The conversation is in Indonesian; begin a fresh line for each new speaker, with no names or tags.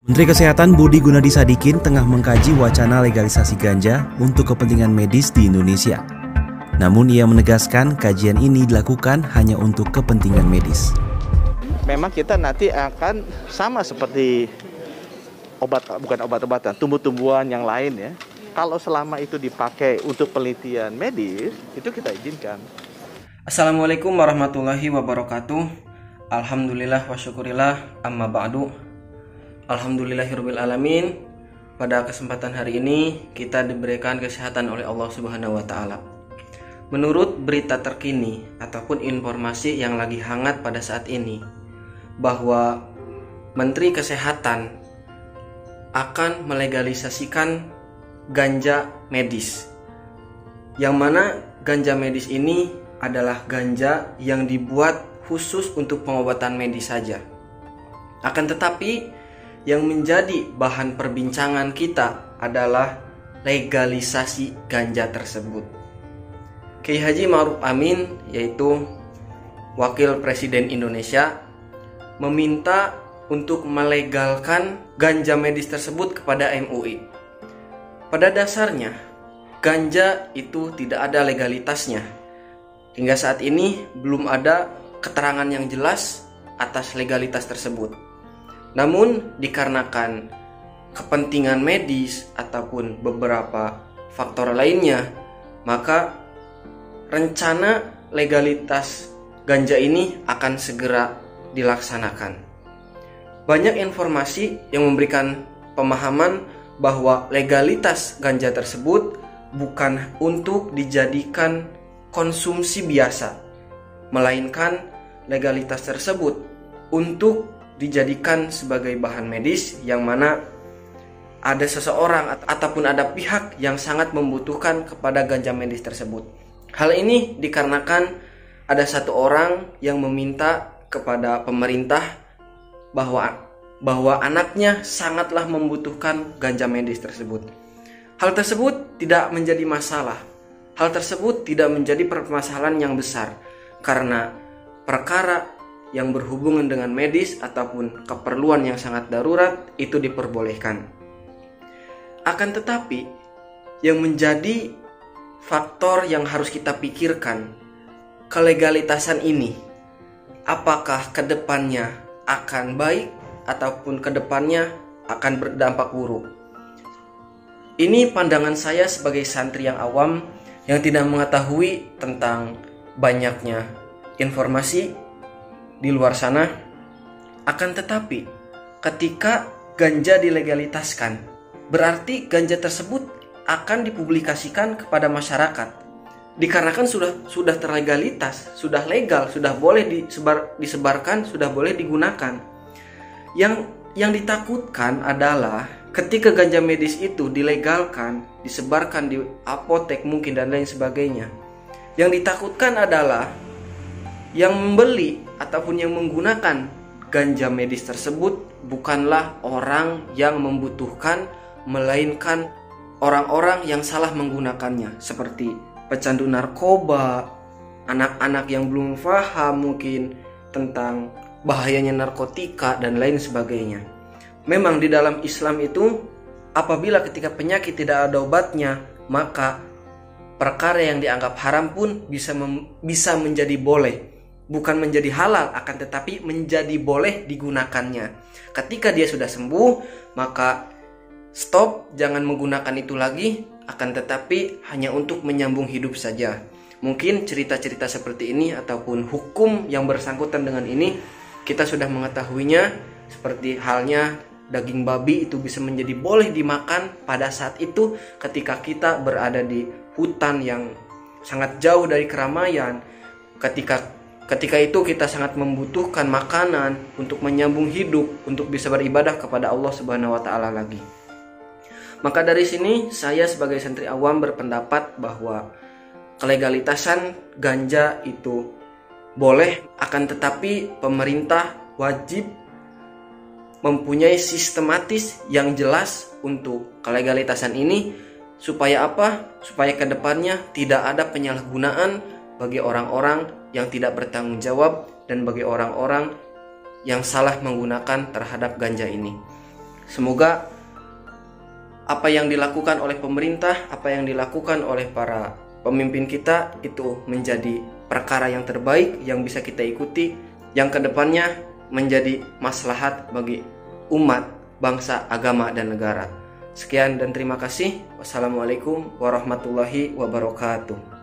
Menteri Kesehatan Budi Gunadi Sadikin tengah mengkaji wacana legalisasi ganja untuk kepentingan medis di Indonesia. Namun ia menegaskan kajian ini dilakukan hanya untuk kepentingan medis.
Memang kita nanti akan sama seperti bukan obat-obatan, tumbuh-tumbuhan yang lain ya. Kalau selama itu dipakai untuk penelitian medis, itu kita izinkan.
Assalamualaikum warahmatullahi wabarakatuh. Alhamdulillah wa syukurillah, amma ba'du. Alhamdulillahirabbil alamin. Pada kesempatan hari ini kita diberikan kesehatan oleh Allah Subhanahu wa taala. Menurut berita terkini ataupun informasi yang lagi hangat pada saat ini, bahwa Menteri Kesehatan akan melegalisasikan ganja medis. Yang mana ganja medis ini adalah ganja yang dibuat khusus untuk pengobatan medis saja. Akan tetapi yang menjadi bahan perbincangan kita adalah legalisasi ganja tersebut. Kiai Haji Ma'ruf Amin, yaitu Wakil Presiden Indonesia, meminta untuk melegalkan ganja medis tersebut kepada MUI. Pada dasarnya, ganja itu tidak ada legalitasnya. Hingga saat ini belum ada keterangan yang jelas atas legalitas tersebut. Namun dikarenakan kepentingan medis ataupun beberapa faktor lainnya, maka rencana legalitas ganja ini akan segera dilaksanakan. Banyak informasi yang memberikan pemahaman bahwa legalitas ganja tersebut bukan untuk dijadikan konsumsi biasa, melainkan legalitas tersebut untuk dijadikan sebagai bahan medis, yang mana ada seseorang ataupun ada pihak yang sangat membutuhkan kepada ganja medis tersebut. Hal ini dikarenakan ada satu orang yang meminta kepada pemerintah bahwa anaknya sangatlah membutuhkan ganja medis tersebut. Hal tersebut tidak menjadi masalah. Hal tersebut tidak menjadi permasalahan yang besar karena perkara yang berhubungan dengan medis ataupun keperluan yang sangat darurat itu diperbolehkan. Akan tetapi yang menjadi faktor yang harus kita pikirkan, kelegalitasan ini apakah kedepannya akan baik ataupun kedepannya akan berdampak buruk. Ini pandangan saya sebagai santri yang awam yang tidak mengetahui tentang banyaknya informasi di luar sana. Akan tetapi ketika ganja dilegalitaskan, berarti ganja tersebut akan dipublikasikan kepada masyarakat. Dikarenakan sudah terlegalitas, sudah legal, sudah boleh disebarkan, sudah boleh digunakan. Yang ditakutkan adalah ketika ganja medis itu dilegalkan, disebarkan di apotek mungkin dan lain sebagainya. Yang ditakutkan adalah yang membeli ataupun yang menggunakan ganja medis tersebut bukanlah orang yang membutuhkan, melainkan orang-orang yang salah menggunakannya, seperti pecandu narkoba, anak-anak yang belum paham mungkin tentang bahayanya narkotika dan lain sebagainya. Memang di dalam Islam itu apabila ketika penyakit tidak ada obatnya, maka perkara yang dianggap haram pun bisa menjadi boleh. Bukan menjadi halal, akan tetapi menjadi boleh digunakannya. Ketika dia sudah sembuh, maka stop, jangan menggunakan itu lagi, akan tetapi hanya untuk menyambung hidup saja. Mungkin cerita-cerita seperti ini ataupun hukum yang bersangkutan dengan ini kita sudah mengetahuinya, seperti halnya daging babi itu bisa menjadi boleh dimakan pada saat itu ketika kita berada di hutan yang sangat jauh dari keramaian. Ketika itu kita sangat membutuhkan makanan untuk menyambung hidup, untuk bisa beribadah kepada Allah Subhanahu wa taala lagi. Maka dari sini saya sebagai santri awam berpendapat bahwa kelegalitasan ganja itu boleh, akan tetapi pemerintah wajib mempunyai sistematis yang jelas untuk kelegalitasan ini. Supaya apa? Supaya kedepannya tidak ada penyalahgunaan bagi orang-orang yang tidak bertanggung jawab dan bagi orang-orang yang salah menggunakan terhadap ganja ini. Semoga apa yang dilakukan oleh pemerintah, apa yang dilakukan oleh para pemimpin kita itu menjadi perkara yang terbaik yang bisa kita ikuti, yang kedepannya menjadi maslahat bagi umat, bangsa, agama, dan negara. Sekian dan terima kasih. Wassalamualaikum warahmatullahi wabarakatuh.